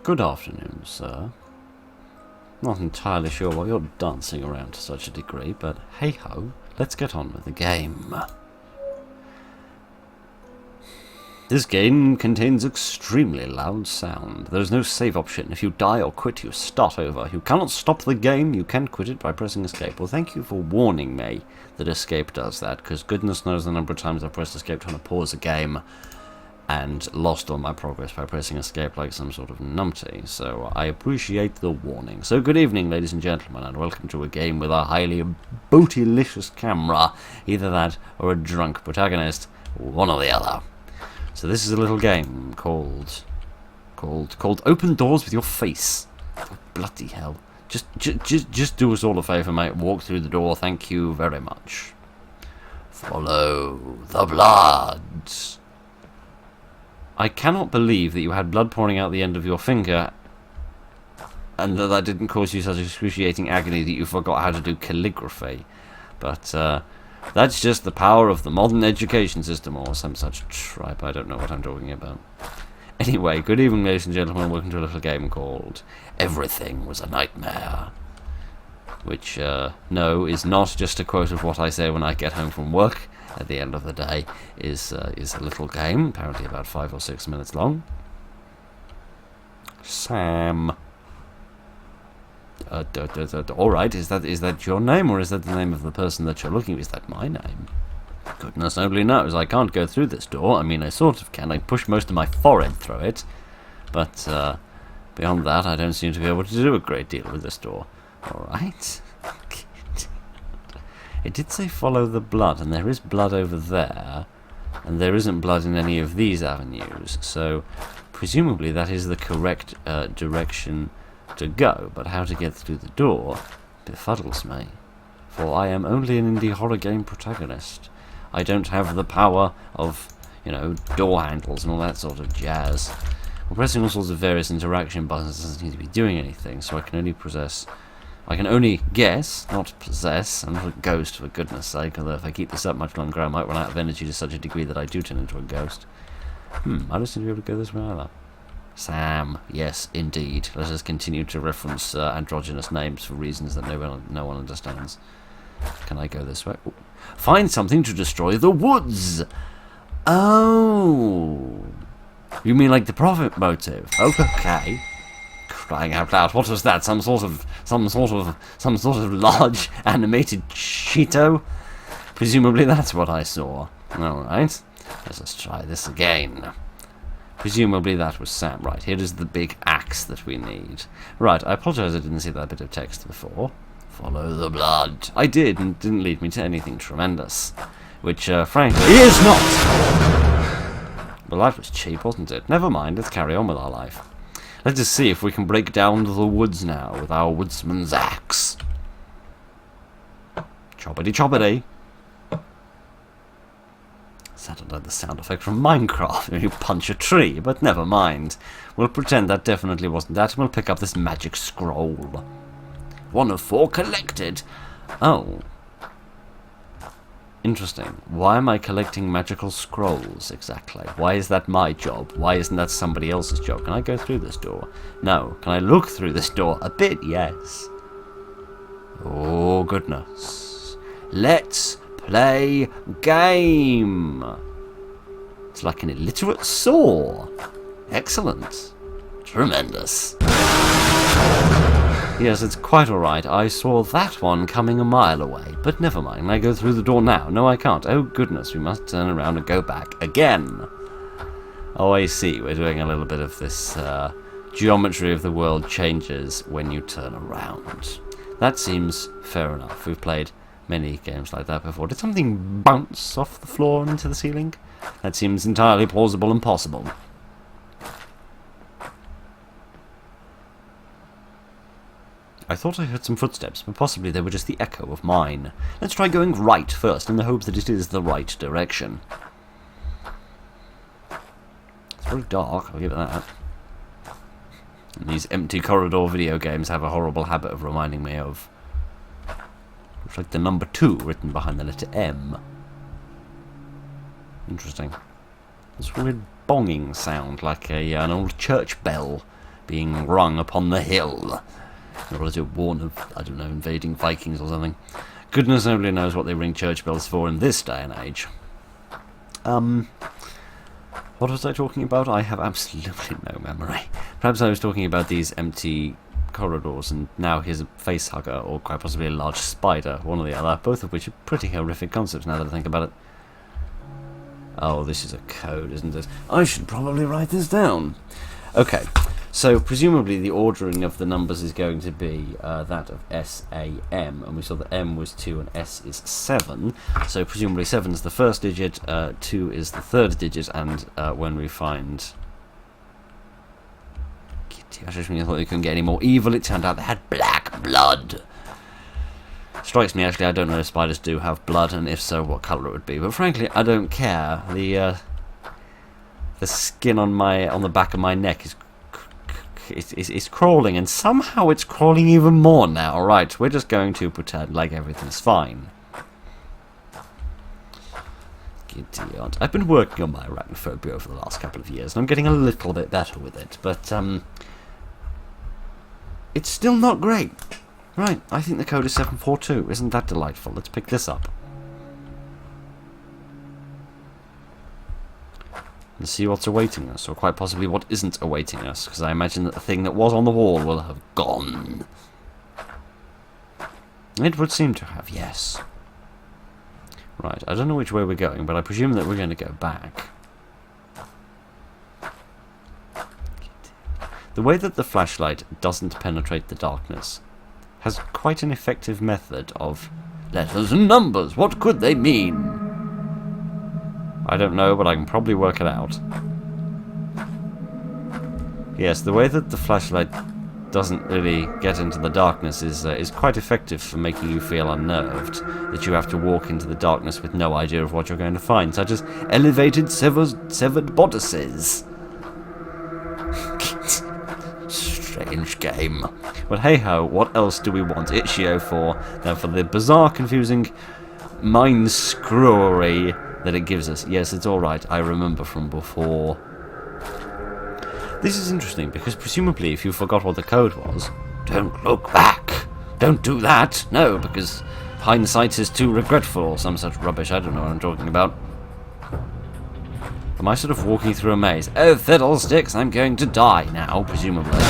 Good afternoon, sir. Not entirely sure why you're dancing around to such a degree, but hey-ho, let's get on with the game. This game contains extremely loud sound. There is no save option. If you die or quit, you start over. You cannot stop the game. You can quit it by pressing escape. Well, thank you for warning me that escape does that, because goodness knows the number of times I've pressed escape trying to pause a game and lost all my progress by pressing escape like some sort of numpty. So I appreciate the warning. So good evening, ladies and gentlemen, and welcome to a game with a highly bootylicious camera. Either that or a drunk protagonist, one or the other. So this is a little game called Open Doors with Your Face. Oh, bloody hell. Just do us all a favour, mate. Walk through the door, thank you very much. Follow the blood. I cannot believe that you had blood pouring out the end of your finger and that didn't cause you such excruciating agony that you forgot how to do calligraphy. But, that's just the power of the modern education system, or some such tripe. I don't know what I'm talking about. Anyway, good evening, ladies and gentlemen. Welcome to a little game called Everything Was a Nightmare. Which, no, is not just a quote of what I say when I get home from work at the end of the day. Is a little game, apparently about 5 or 6 minutes long. Sam. Alright, is that your name, or is that the name of the person that you're looking at? Is that my name? Goodness only knows. I can't go through this door. I mean, I sort of can. I push most of my forehead through it. But, beyond that, I don't seem to be able to do a great deal with this door. Alright. It did say follow the blood, and there is blood over there. And there isn't blood in any of these avenues. So, presumably that is the correct direction to go, but how to get through the door befuddles me, for I am only an indie horror game protagonist. I don't have the power of, door handles and all that sort of jazz. Well, pressing all sorts of various interaction buttons doesn't seem to be doing anything, so I can only guess, not possess. I'm not a ghost, for goodness sake, although if I keep this up much longer I might run out of energy to such a degree that I do turn into a ghost. I don't seem to be able to go this way either. Sam, yes, indeed. Let us continue to reference androgynous names for reasons that no one understands. Can I go this way? Ooh. Find something to destroy the woods! Oh! You mean like the profit motive? Okay. Crying out loud, what was that? Some sort of large animated Cheeto? Presumably that's what I saw. Alright. Let us try this again. Presumably that was Sam. Right, here is the big axe that we need. Right, I apologise I didn't see that bit of text before. Follow the blood. I did, and it didn't lead me to anything tremendous. Which, frankly, is not! Well, that was cheap, wasn't it? Never mind, let's carry on with our life. Let us see if we can break down the woods now with our woodsman's axe. Choppity choppity. Sounded like the sound effect from Minecraft when you punch a tree, but never mind. We'll pretend that definitely wasn't that, and we'll pick up this magic scroll. 1 of 4 collected. Oh. Interesting. Why am I collecting magical scrolls, exactly? Why is that my job? Why isn't that somebody else's job? Can I go through this door? No. Can I look through this door? A bit, yes. Oh, goodness. Let's play game. It's like an illiterate saw. Excellent. Tremendous. Yes, it's quite alright. I saw that one coming a mile away. But never mind. Can I go through the door now? No, I can't. Oh, goodness. We must turn around and go back again. Oh, I see. We're doing a little bit of this geometry of the world changes when you turn around. That seems fair enough. We've played many games like that before. Did something bounce off the floor and into the ceiling? That seems entirely plausible and possible. I thought I heard some footsteps, but possibly they were just the echo of mine. Let's try going right first, in the hope that it is the right direction. It's very dark, I'll give it that. And these empty corridor video games have a horrible habit of reminding me of... Looks like the number 2 written behind the letter M. Interesting. This weird bonging sound, like an old church bell being rung upon the hill in order to warn of, I don't know, invading Vikings or something. Goodness only knows what they ring church bells for in this day and age. What was I talking about? I have absolutely no memory. Perhaps I was talking about these empty corridors, and now here's a facehugger, or quite possibly a large spider, one or the other, both of which are pretty horrific concepts now that I think about it. Oh, this is a code, isn't it? I should probably write this down. Okay, so presumably the ordering of the numbers is going to be that of SAM, and we saw that M was 2 and S is 7, so presumably 7 is the first digit, 2 is the third digit, and when we find... I just really thought they couldn't get any more evil, it turned out they had black blood. Strikes me, actually, I don't know if spiders do have blood, and if so, what colour it would be. But frankly, I don't care. The skin on the back of my neck is crawling, and somehow it's crawling even more now. Right, we're just going to pretend like everything's fine. Idiot. I've been working on my arachnophobia over the last couple of years, and I'm getting a little bit better with it, but it's still not great. Right, I think the code is 742. Isn't that delightful? Let's pick this up. And see what's awaiting us, or quite possibly what isn't awaiting us, because I imagine that the thing that was on the wall will have gone. It would seem to have, yes. Right, I don't know which way we're going, but I presume that we're going to go back. The way that the flashlight doesn't penetrate the darkness has quite an effective method of letters and numbers. What could they mean? I don't know, but I can probably work it out. Yes, the way that the flashlight doesn't really get into the darkness is quite effective for making you feel unnerved, that you have to walk into the darkness with no idea of what you're going to find, such as elevated severed bodices. Strange game. But hey-ho, what else do we want Itch.io for than for the bizarre, confusing mind-screwery that it gives us? Yes, it's alright, I remember from before. This is interesting, because presumably if you forgot what the code was, don't look back. Don't do that. No, because hindsight is too regretful, or some such rubbish. I don't know what I'm talking about. Am I sort of walking through a maze? Oh, fiddlesticks, I'm going to die now, presumably.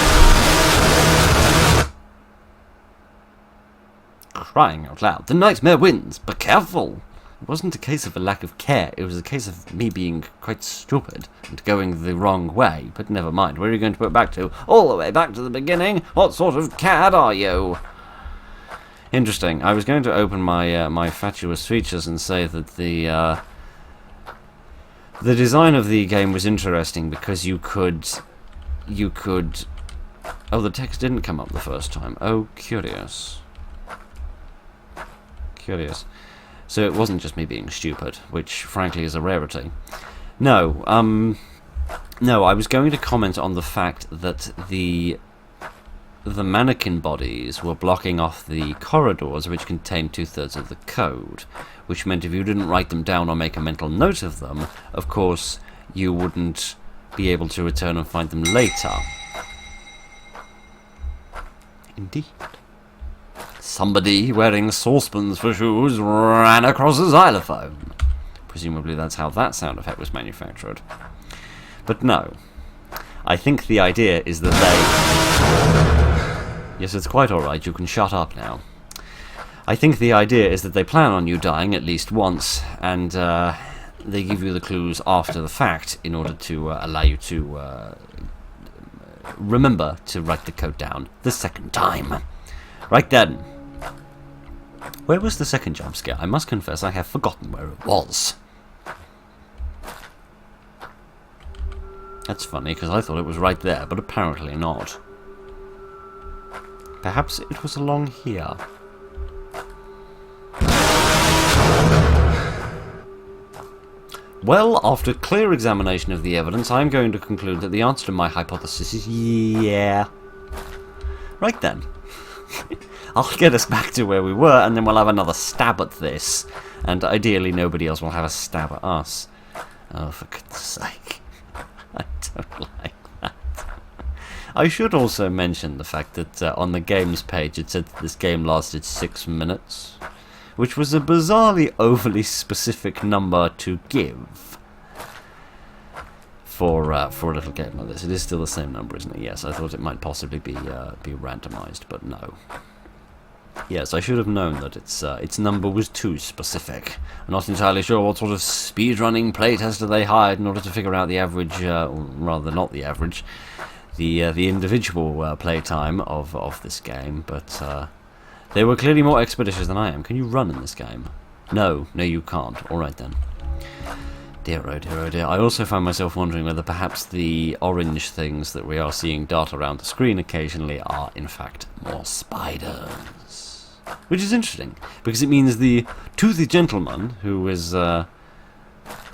Crying out loud. The nightmare wins. Be careful. It wasn't a case of a lack of care. It was a case of me being quite stupid and going the wrong way. But never mind. Where are you going to put it back to? All the way back to the beginning? What sort of cad are you? Interesting. I was going to open my my fatuous features and say that the design of the game was interesting because you could... Oh, the text didn't come up the first time. Oh, curious. Curious. So it wasn't just me being stupid, which frankly is a rarity. No, no, I was going to comment on the fact that the mannequin bodies were blocking off the corridors which contained 2/3 of the code, which meant if you didn't write them down or make a mental note of them, of course, you wouldn't be able to return and find them later. Indeed. Somebody wearing saucepans for shoes ran across a xylophone. Presumably that's how that sound effect was manufactured. But no. I think the idea is that they... Yes, it's quite alright, you can shut up now. I think the idea is that they plan on you dying at least once, and they give you the clues after the fact in order to allow you to remember to write the code down the second time. Right then. Where was the second jump scare? I must confess I have forgotten where it was. That's funny, because I thought it was right there, but apparently not. Perhaps it was along here. Well, after clear examination of the evidence, I'm going to conclude that the answer to my hypothesis is yeah. Right then. I'll get us back to where we were, and then we'll have another stab at this. And ideally nobody else will have a stab at us. Oh, for goodness sake. I don't like that. I should also mention the fact that on the games page it said that this game lasted 6 minutes, which was a bizarrely overly specific number to give for a little game like this. It is still the same number, isn't it? Yes, I thought it might possibly be randomized, but no. Yes, I should have known that its number was too specific. I'm not entirely sure what sort of speedrunning playtester they hired in order to figure out the average, or rather not the average, the individual playtime of this game, but they were clearly more expeditious than I am. Can you run in this game? No, you can't. Alright then. Dear oh dear oh dear. I also found myself wondering whether perhaps the orange things that we are seeing dart around the screen occasionally are in fact more spiders. Which is interesting, because it means the toothy gentleman who is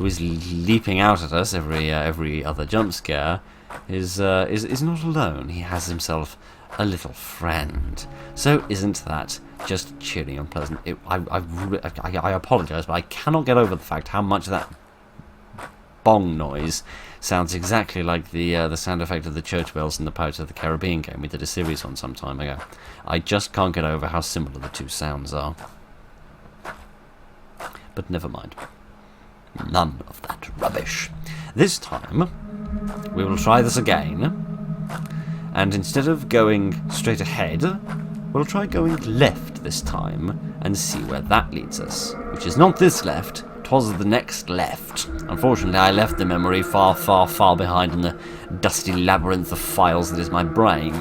leaping out at us every other jump scare is not alone. He has himself a little friend. So isn't that just cheery and pleasant? I apologise, but I cannot get over the fact how much that bong noise sounds exactly like the sound effect of the church bells in the Pirates of the Caribbean game we did a series on some time ago. I just can't get over how similar the two sounds are. But never mind. None of that rubbish. This time, we will try this again, and instead of going straight ahead, we'll try going left this time, and see where that leads us. Which is not this left, 'twas the next left. Unfortunately, I left the memory far, far, far behind in the dusty labyrinth of files that is my brain.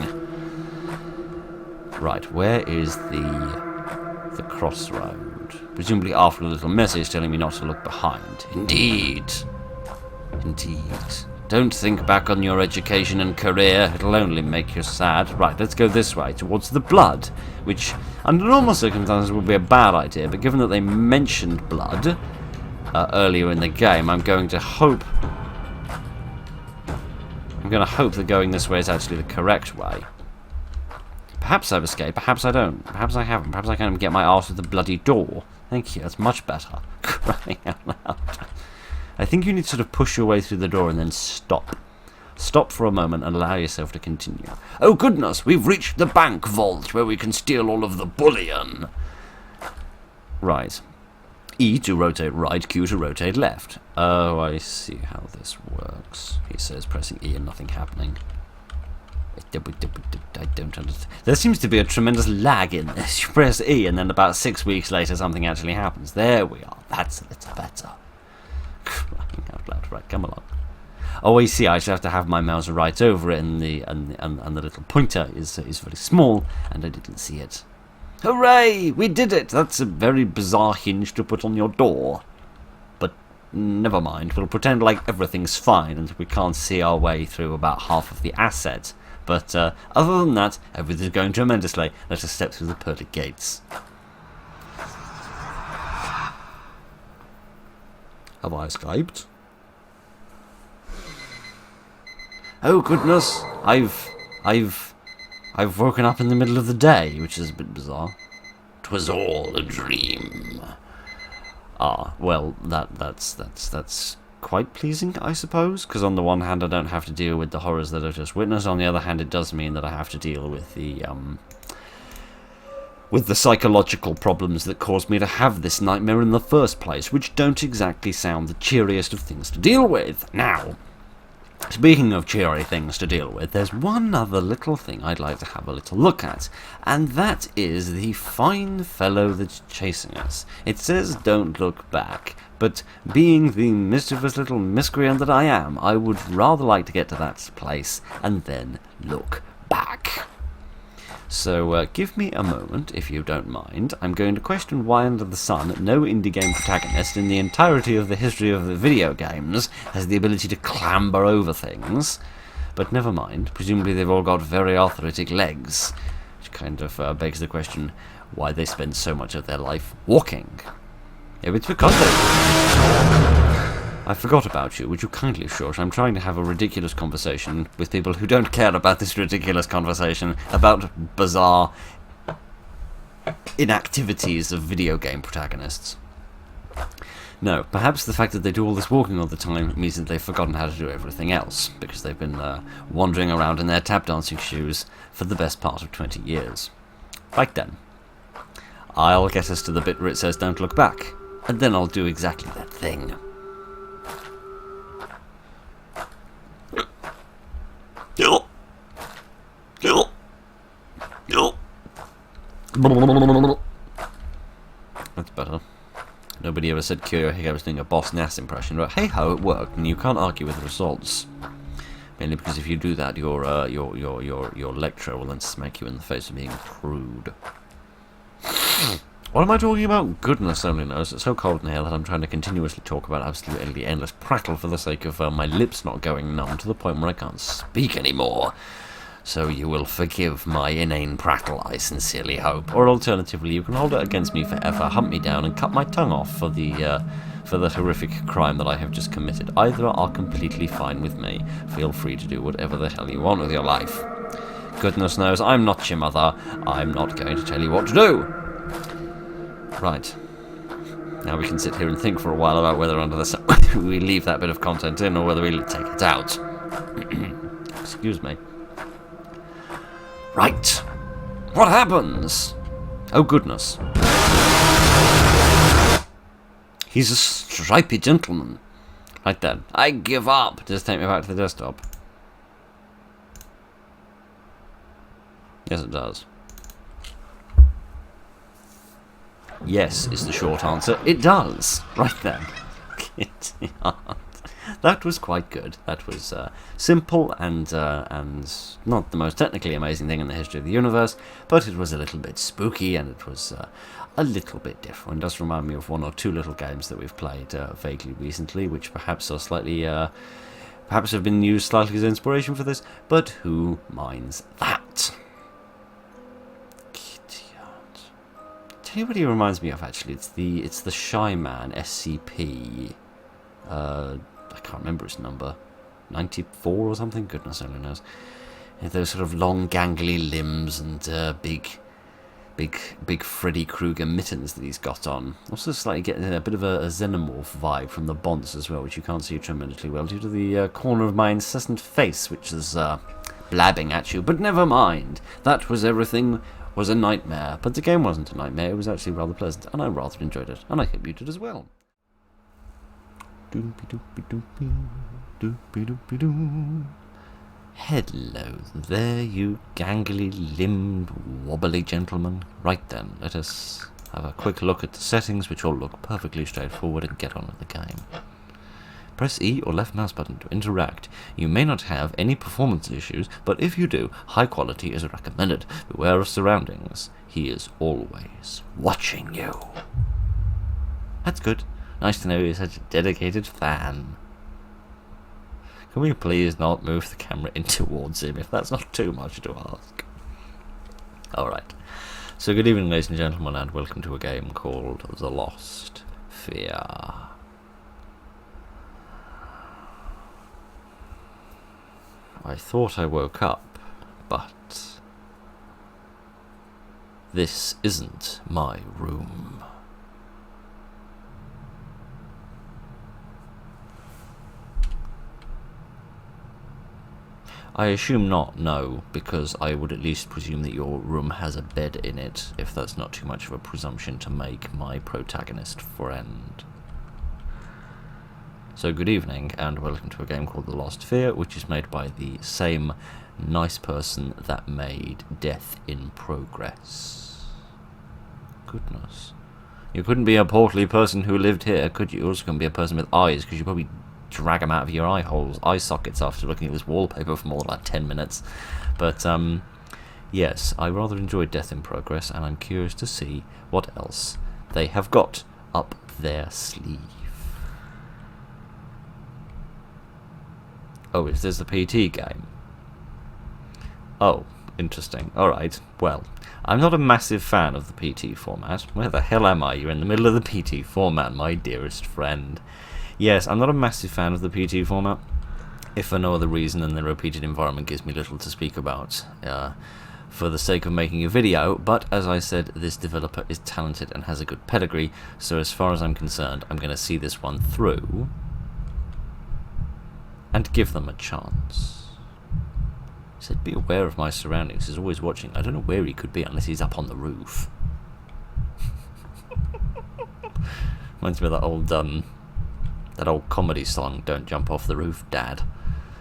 Right, where is the crossroad? Presumably after a little message telling me not to look behind. Indeed. Don't think back on your education and career, it'll only make you sad. Right, let's go this way, towards the blood, which under normal circumstances would be a bad idea, but given that they mentioned blood earlier in the game, I'm going to hope that going this way is actually the correct way. Perhaps I've escaped, perhaps I don't, perhaps I haven't, perhaps I can't get my arse with the bloody door. Thank you, that's much better. Crying out loud. I think you need to sort of push your way through the door and then stop. Stop for a moment and allow yourself to continue. Oh goodness, we've reached the bank vault where we can steal all of the bullion. Right. E to rotate right, Q to rotate left. Oh, I see how this works. He says pressing E and nothing happening. I don't understand. There seems to be a tremendous lag in this. You press E and then about 6 weeks later something actually happens. There we are. That's a little better. Crying out loud. Right, come along. Oh, I see. I should have to have my mouse right over it, and the little pointer is very small, and I didn't see it. Hooray! We did it! That's a very bizarre hinge to put on your door. But never mind. We'll pretend like everything's fine and we can't see our way through about half of the asset. But other than that, everything's going tremendously. Let us step through the pearly gates. Have I escaped? Oh goodness! I've woken up in the middle of the day, which is a bit bizarre. 'Twas all a dream. Ah, well, that's quite pleasing, I suppose, because on the one hand I don't have to deal with the horrors that I've just witnessed, on the other hand it does mean that I have to deal with the psychological problems that caused me to have this nightmare in the first place, which don't exactly sound the cheeriest of things to deal with. Now, speaking of cheery things to deal with, there's one other little thing I'd like to have a little look at, and that is the fine fellow that's chasing us. It says don't look back, but being the mischievous little miscreant that I am, I would rather like to get to that place and then look back. So give me a moment, if you don't mind. I'm going to question why under the sun no indie game protagonist in the entirety of the history of the video games has the ability to clamber over things. But never mind, presumably they've all got very arthritic legs, which kind of begs the question why they spend so much of their life walking. If it's because I forgot about you. Would you kindly shush? I'm trying to have a ridiculous conversation with people who don't care about this ridiculous conversation about bizarre inactivities of video game protagonists. No, perhaps the fact that they do all this walking all the time means that they've forgotten how to do everything else, because they've been wandering around in their tap dancing shoes for the best part of 20 years. Right then. I'll get us to the bit where it says don't look back, and then I'll do exactly that thing. That's better. Nobody ever said Kyo I was doing a Boss Nass impression, but hey ho, it worked, and you can't argue with the results. Mainly because if you do that, your lecturer will then smack you in the face for being crude. What am I talking about? Goodness only knows. It's so cold in here that I'm trying to continuously talk about absolutely endless prattle for the sake of my lips not going numb to the point where I can't speak anymore. So you will forgive my inane prattle, I sincerely hope. Or alternatively, you can hold it against me forever, hunt me down, and cut my tongue off for the horrific crime that I have just committed. Either are completely fine with me. Feel free to do whatever the hell you want with your life. Goodness knows, I'm not your mother. I'm not going to tell you what to do. Right. Now we can sit here and think for a while about whether under the sun we leave that bit of content in or whether we take it out. Excuse me. Right. What happens? Oh, goodness. He's a stripy gentleman. Right then. I give up. Just take me back to the desktop. Yes, it does. Yes, is the short answer. It does. Right then. That was quite good. That was simple and not the most technically amazing thing in the history of the universe, but it was a little bit spooky and it was a little bit different. It does remind me of one or two little games that we've played vaguely recently, which perhaps are slightly, perhaps have been used slightly as inspiration for this, but who minds that? Tell you what he reminds me of, actually. It's the Shy Man SCP. I can't remember his number. 94 or something? Goodness only knows. Those sort of long, gangly limbs and big Freddy Krueger mittens that he's got on. Also slightly getting a bit of a xenomorph vibe from the bonds as well, which you can't see tremendously well due to the corner of my incessant face, which is blabbing at you. But never mind. That was everything. Was a nightmare, but the game wasn't a nightmare. It was actually rather pleasant, and I rather enjoyed it, and I hope you did as well. Hello there, you gangly limbed wobbly gentleman. Right then, let us have a quick look at the settings, which all look perfectly straightforward, and get on with the game. Press E or left mouse button to interact. You may not have any performance issues, but if you do, high quality is recommended. Beware of surroundings. He is always watching you. That's good. Nice to know you're such a dedicated fan. Can we please not move the camera in towards him, if that's not too much to ask? Alright. So good evening, ladies and gentlemen, and welcome to a game called The Lost Fear. I thought I woke up, but this isn't my room. I assume not, no, because I would at least presume that your room has a bed in it, if that's not too much of a presumption to make my protagonist friend. So good evening, and welcome to a game called The Lost Fear, which is made by the same nice person that made Death in Progress. Goodness. You couldn't be a portly person who lived here, could you? You also couldn't be a person with eyes, because you probably drag them out of your eye sockets after looking at this wallpaper for more than like 10 minutes. But, yes, I rather enjoyed Death in Progress, and I'm curious to see what else they have got up their sleeve. Oh, is this a PT game? Oh, interesting. Alright, well, I'm not a massive fan of the PT format. Where the hell am I? You're in the middle of the PT format, my dearest friend. Yes, I'm not a massive fan of the PT format, if for no other reason than the repeated environment gives me little to speak about. for the sake of making a video, but as I said, this developer is talented and has a good pedigree, so as far as I'm concerned, I'm going to see this one through and give them a chance. He said, be aware of my surroundings. He's always watching. I don't know where he could be unless he's up on the roof. Reminds me of that old comedy song, Don't Jump Off the Roof, Dad.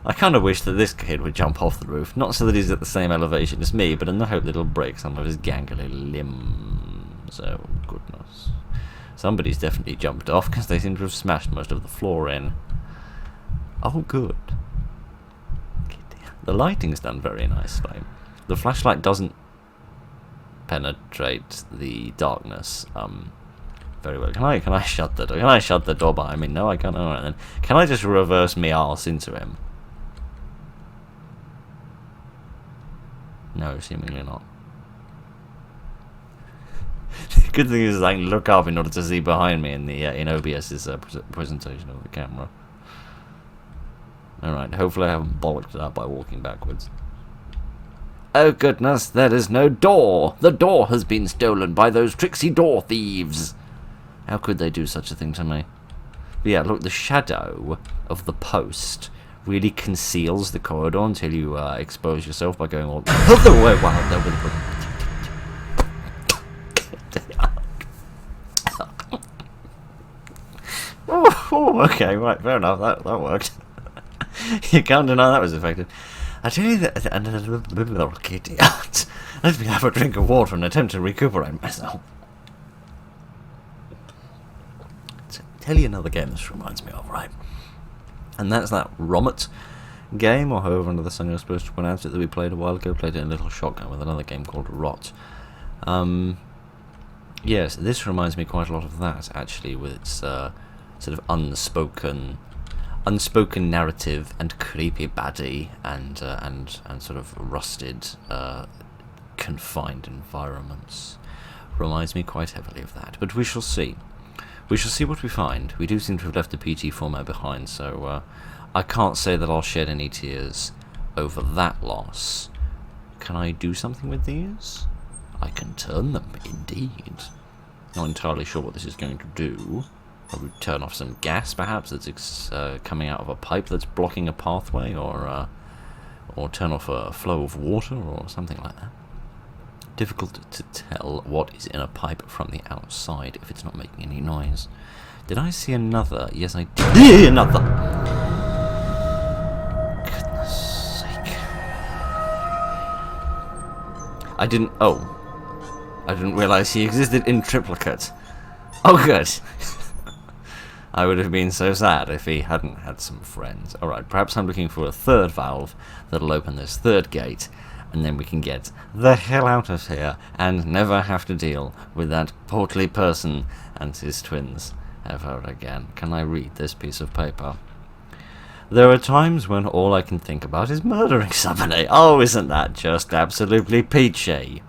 I kind of wish that this kid would jump off the roof, not so that he's at the same elevation as me, but in the hope that it'll break some of his gangly limbs. Oh, goodness. Somebody's definitely jumped off, because they seem to have smashed most of the floor in. Oh, good. The lighting's done very nicely. The flashlight doesn't penetrate the darkness very well. Can I shut the door? Can I shut the door behind me? No, I can't. Alright then. Can I just reverse me arse into him? No, seemingly not. The good thing is I can look up in order to see behind me in the in OBS's presentation of the camera. Alright, hopefully I haven't bollocked it up by walking backwards. Oh goodness, there is no door! The door has been stolen by those tricksy door thieves! How could they do such a thing to me? But yeah, look, the shadow of the post really conceals the corridor until you expose yourself by going all the way. Wow, oh, okay, right, fair enough, that worked. You can't deny that was effective. I tell you that, let me have a drink of water and attempt to recuperate myself. Tell you another game this reminds me of, right? And that's that Rommet game, or however under the sun you're supposed to pronounce it, that we played a while ago. Played it in a little shotgun with another game called Rot. Yes, this reminds me quite a lot of that, actually, with its sort of unspoken narrative and creepy baddie and sort of rusted, confined environments. Reminds me quite heavily of that, but we shall see. We shall see what we find. We do seem to have left the PT format behind, so I can't say that I'll shed any tears over that loss. Can I do something with these? I can turn them, indeed. Not entirely sure what this is going to do. Probably turn off some gas, perhaps, that's coming out of a pipe that's blocking a pathway, or turn off a flow of water, or something like that. Difficult to tell what is in a pipe from the outside if it's not making any noise. Did I see another? Yes, I did. Another! Goodness sake. I didn't realise he existed in triplicate. Oh, good. I would have been so sad if he hadn't had some friends. Alright, perhaps I'm looking for a third valve that'll open this third gate, and then we can get the hell out of here and never have to deal with that portly person and his twins ever again. Can I read this piece of paper? There are times when all I can think about is murdering somebody. Oh, isn't that just absolutely peachy?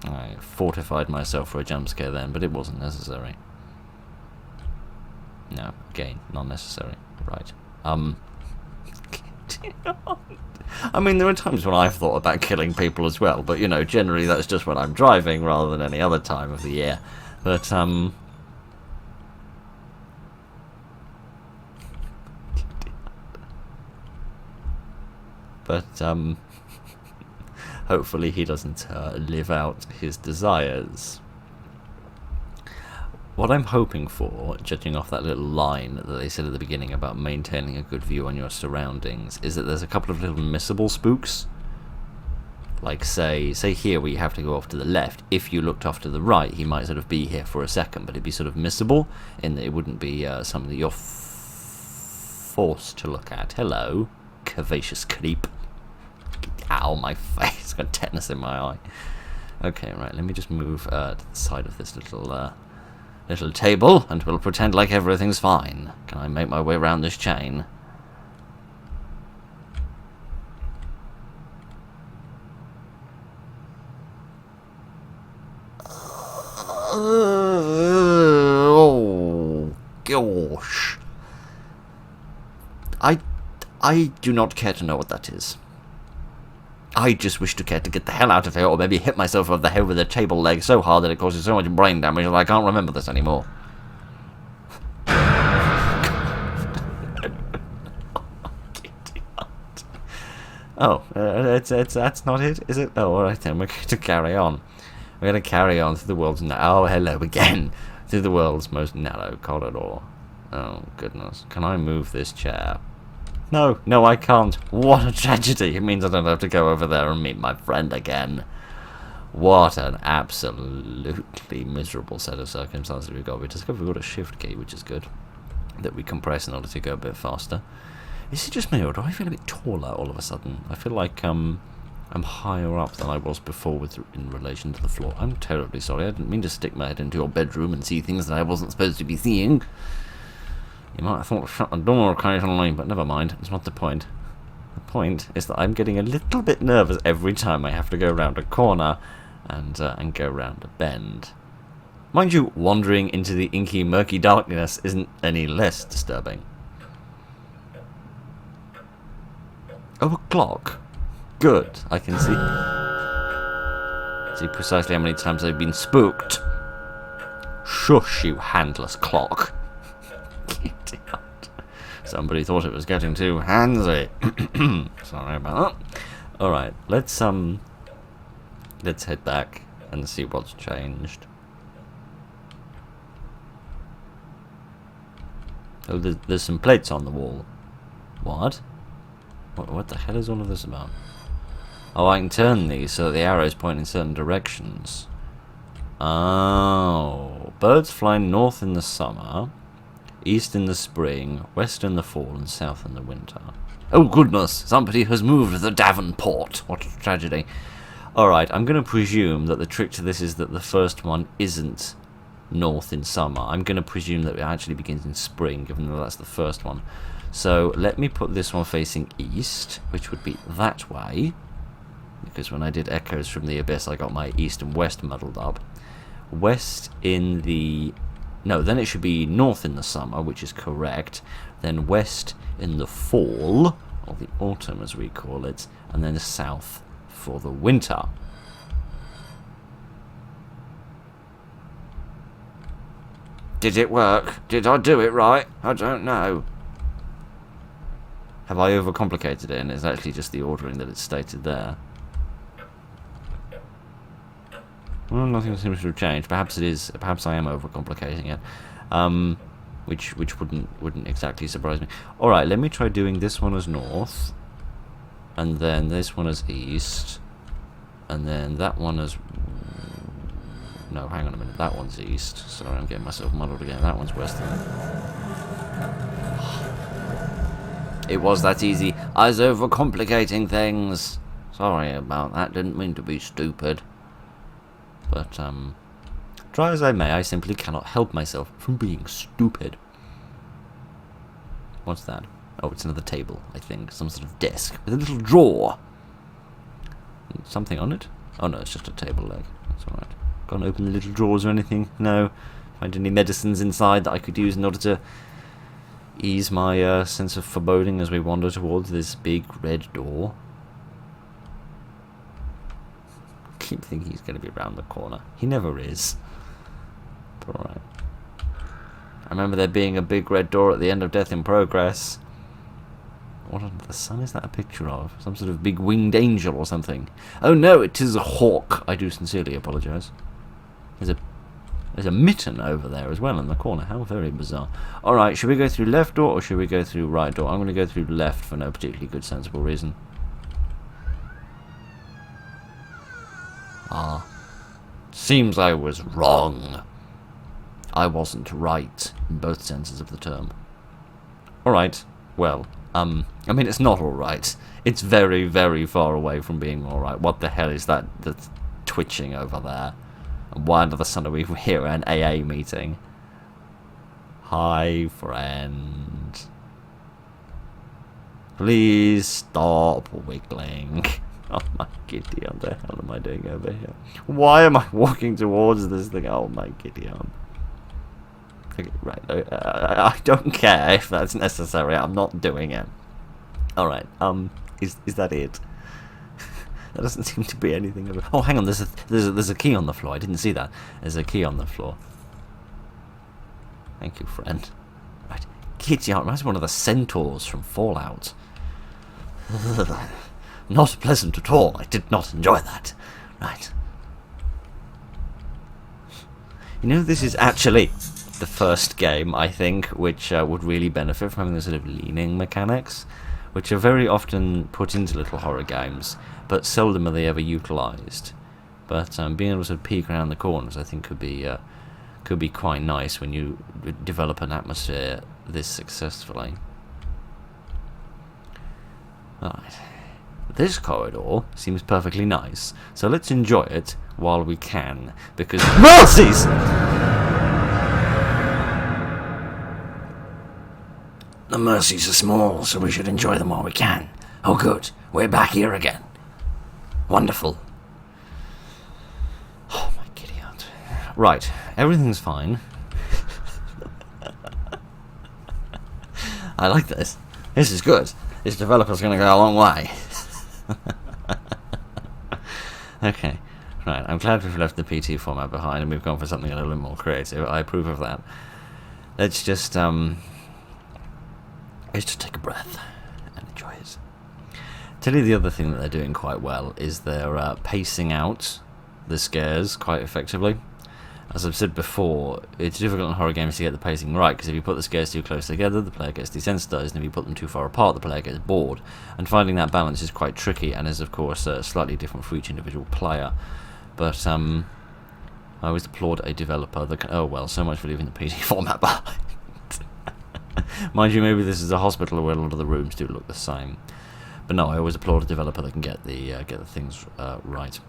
I fortified myself for a jump scare then, but it wasn't necessary. No, again, not necessary. Right. I mean, there are times when I've thought about killing people as well, but, you know, generally that's just when I'm driving rather than any other time of the year. But, hopefully he doesn't live out his desires. What I'm hoping for, judging off that little line that they said at the beginning about maintaining a good view on your surroundings, is that there's a couple of little missable spooks. Like, say here where you have to go off to the left. If you looked off to the right, he might sort of be here for a second, but it'd be sort of missable, in that it wouldn't be something that you're forced to look at. Hello, curvaceous creep. Ow, my face. Got tetanus in my eye. Okay, right, let me just move to the side of this little table, and we'll pretend like everything's fine. Can I make my way around this chain? Oh, gosh. I do not care to know what that is. I just wish to care to get the hell out of here, or maybe hit myself over the head with a table leg so hard that it causes so much brain damage that I can't remember this anymore. Oh, that's not it, is it? Oh, alright then, we're going to carry on. We're going to carry on through the world's... Oh, hello again. Through the world's most narrow corridor. Oh, goodness. Can I move this chair? No, I can't. What a tragedy. It means I don't have to go over there and meet my friend again. What an absolutely miserable set of circumstances we've got. We discovered we've got a shift key, which is good, that we can press in order to go a bit faster. Is it just me, or do I feel a bit taller all of a sudden? I feel like I'm higher up than I was before in relation to the floor. I'm terribly sorry. I didn't mean to stick my head into your bedroom and see things that I wasn't supposed to be seeing. You might have thought to shut the door occasionally, but never mind. It's not the point. The point is that I'm getting a little bit nervous every time I have to go round a corner and go round a bend. Mind you, wandering into the inky, murky darkness isn't any less disturbing. Oh, a clock. Good. I can see precisely how many times I've been spooked. Shush, you handless clock. Somebody thought it was getting too handsy. Sorry about that. Alright, let's head back and see what's changed. Oh, there's some plates on the wall. What? What the hell is all of this about? Oh, I can turn these so that the arrows point in certain directions. Oh. Birds fly north in the summer, east in the spring, west in the fall, and south in the winter. Oh, goodness! Somebody has moved the Davenport. What a tragedy. Alright, I'm going to presume that the trick to this is that the first one isn't north in summer. I'm going to presume that it actually begins in spring, given that that's the first one. So let me put this one facing east, which would be that way, because when I did Echoes from the Abyss I got my east and west muddled up. West in the... No, then it should be north in the summer, which is correct, then west in the fall, or the autumn as we call it, and then south for the winter. Did it work? Did I do it right? I don't know. Have I overcomplicated it and it's actually just the ordering that it's stated there? Well, nothing seems to have changed. Perhaps it is. Perhaps I am overcomplicating it. Which wouldn't exactly surprise me. Alright, let me try doing this one as north. And then this one as east. And then that one as... No, hang on a minute. That one's east. Sorry, I'm getting myself muddled again. That one's west. It was that easy. I was overcomplicating things. Sorry about that. Didn't mean to be stupid. But, try as I may, I simply cannot help myself from being stupid. What's that? Oh, it's another table, I think. Some sort of desk with a little drawer. Something on it? Oh no, it's just a table leg. That's alright. Can't open the little drawers or anything. No. Find any medicines inside that I could use in order to ease my sense of foreboding as we wander towards this big red door. I keep thinking he's going to be around the corner. He never is. But alright. I remember there being a big red door at the end of Death in Progress. What under the sun is that a picture of? Some sort of big winged angel or something. Oh no, it is a hawk. I do sincerely apologise. There's a mitten over there as well in the corner. How very bizarre. Alright, should we go through left door or should we go through right door? I'm going to go through left for no particularly good sensible reason. Ah. Seems I was wrong. I wasn't right in both senses of the term. Alright, well, I mean it's not alright. It's very, very far away from being alright. What the hell is that that's twitching over there? And why under the sun are we here at an AA meeting? Hi, friend. Please stop wiggling. Oh my giddy aunt, what the hell am I doing over here? Why am I walking towards this thing? Oh my giddy aunt. Okay, right, I don't care if that's necessary. I'm not doing it. Alright, is that it? There doesn't seem to be anything of it. Oh, hang on, there's a key on the floor. I didn't see that. There's a key on the floor. Thank you, friend. Right, Kitty reminds me of one of the centaurs from Fallout. Not pleasant at all. I did not enjoy that. Right. You know, this is actually the first game, I think, which would really benefit from having the sort of leaning mechanics, which are very often put into little horror games, but seldom are they ever utilised. But being able to sort of peek around the corners, I think, could be quite nice when you develop an atmosphere this successfully. Right. This corridor seems perfectly nice, so let's enjoy it while we can, because mercies! The mercies are small, so we should enjoy them while we can. Oh good, we're back here again. Wonderful. Oh my giddy aunt. Right, everything's fine. I like this. This is good. This developer's going to go a long way. Okay, right, I'm glad we've left the PT format behind and we've gone for something a little bit more creative. I approve of that. Let's just take a breath and enjoy it. Tell you the other thing that they're doing quite well is they're pacing out the scares quite effectively. As I've said before, it's difficult in horror games to get the pacing right, because if you put the scares too close together, the player gets desensitized, and if you put them too far apart, the player gets bored. And finding that balance is quite tricky, and is of course slightly different for each individual player. But I always applaud a developer that can... Oh well, so much for leaving the PT format behind. Mind you, maybe this is a hospital where a lot of the rooms do look the same. But no, I always applaud a developer that can get the things right.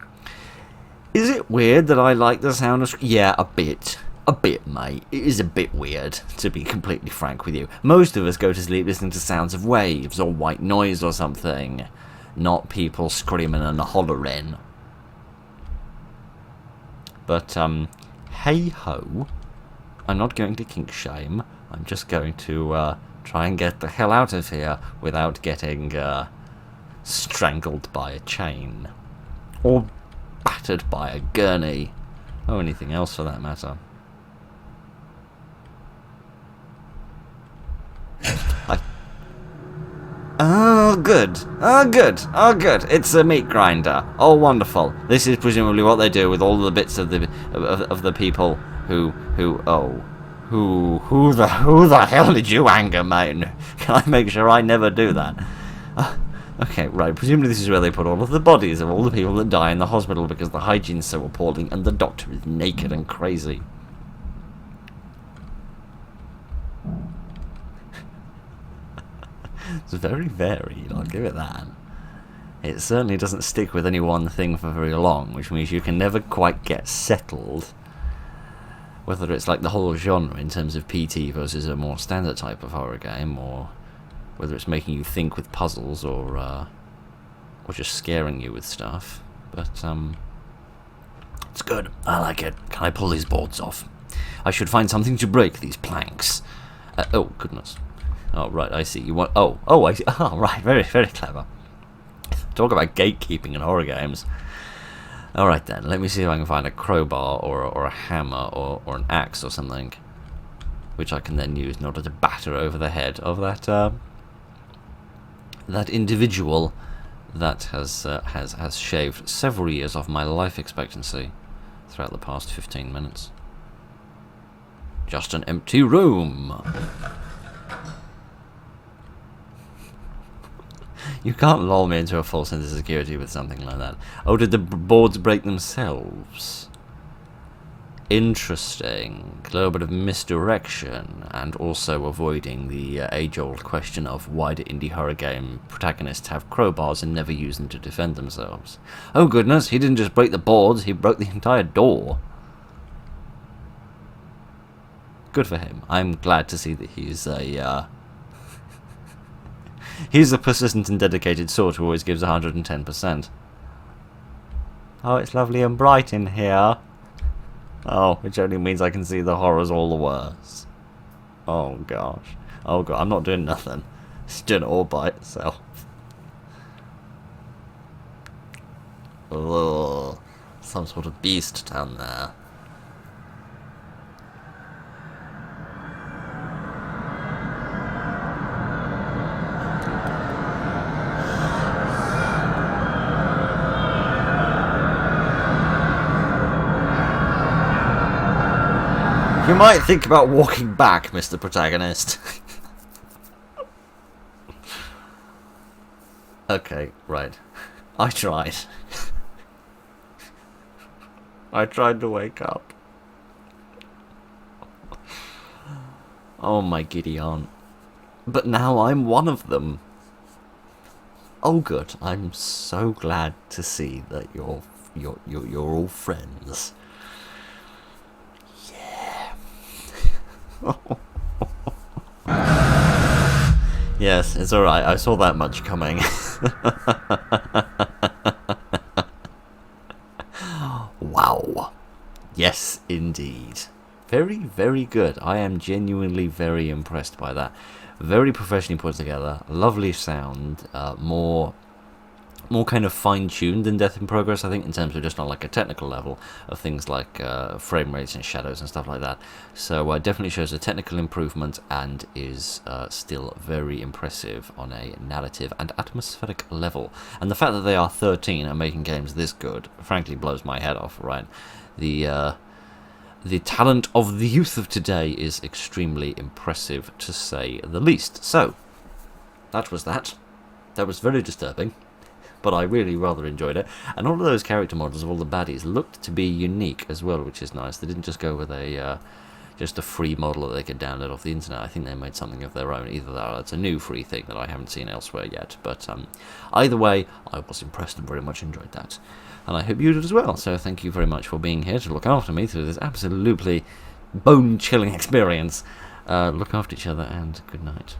Is it weird that I like the sound of... Yeah, a bit. A bit, mate. It is a bit weird, to be completely frank with you. Most of us go to sleep listening to sounds of waves or white noise or something. Not people screaming and hollering. But, hey-ho. I'm not going to kink shame. I'm just going to try and get the hell out of here without getting strangled by a chain. Or battered by a gurney. Or anything else for that matter. Oh, good. Oh, good. Oh, good. It's a meat grinder. Oh, wonderful. This is presumably what they do with all the bits of the people who the hell did you anger, mate? Can I make sure I never do that? Okay, right. Presumably this is where they put all of the bodies of all the people that die in the hospital because the hygiene's so appalling and the doctor is naked and crazy. It's very varied, I'll give it that. It certainly doesn't stick with any one thing for very long, which means you can never quite get settled. Whether it's like the whole genre in terms of PT versus a more standard type of horror game, or whether it's making you think with puzzles, or just scaring you with stuff. But, it's good. I like it. Can I pull these boards off? I should find something to break these planks. Oh, goodness. Oh, right, I see. You want... Oh, I see. Oh, right, very, very clever. Talk about gatekeeping in horror games. Alright then, let me see if I can find a crowbar, or a hammer, or an axe or something, which I can then use in order to batter over the head of that individual that has shaved several years off my life expectancy throughout the past 15 minutes. Just an empty room. You can't lull me into a false sense of security with something like that. Oh, did the boards break themselves? Interesting. A little bit of misdirection, and also avoiding the age-old question of why do indie horror game protagonists have crowbars and never use them to defend themselves. Oh goodness, he didn't just break the boards, he broke the entire door. Good for him. I'm glad to see that he's a... He's a persistent and dedicated sort who always gives 110%. Oh, it's lovely and bright in here. Oh, which only means I can see the horrors all the worse. Oh, gosh. Oh, God, I'm not doing nothing. It's doing it all by itself. Ugh, some sort of beast down there. You might think about walking back, Mr. Protagonist. Okay, right. I tried. I tried to wake up. Oh my giddy aunt. But now I'm one of them. Oh good, I'm so glad to see that you're all friends. Yes, it's alright. I saw that much coming. Wow. Yes, indeed. Very, very good. I am genuinely very impressed by that. Very professionally put together. Lovely sound. More kind of fine-tuned than Death in Progress, I think, in terms of just on like a technical level of things like frame rates and shadows and stuff like that. So definitely shows a technical improvement and is still very impressive on a narrative and atmospheric level. And the fact that they are 13 and making games this good, frankly, blows my head off, right? The talent of the youth of today is extremely impressive, to say the least. So, that was that. That was very disturbing, but I really rather enjoyed it. And all of those character models of all the baddies looked to be unique as well, which is nice. They didn't just go with just a free model that they could download off the internet. I think they made something of their own. Either that or it's a new free thing that I haven't seen elsewhere yet. But either way, I was impressed and very much enjoyed that. And I hope you did as well. So thank you very much for being here to look after me through this absolutely bone-chilling experience. Look after each other and good night.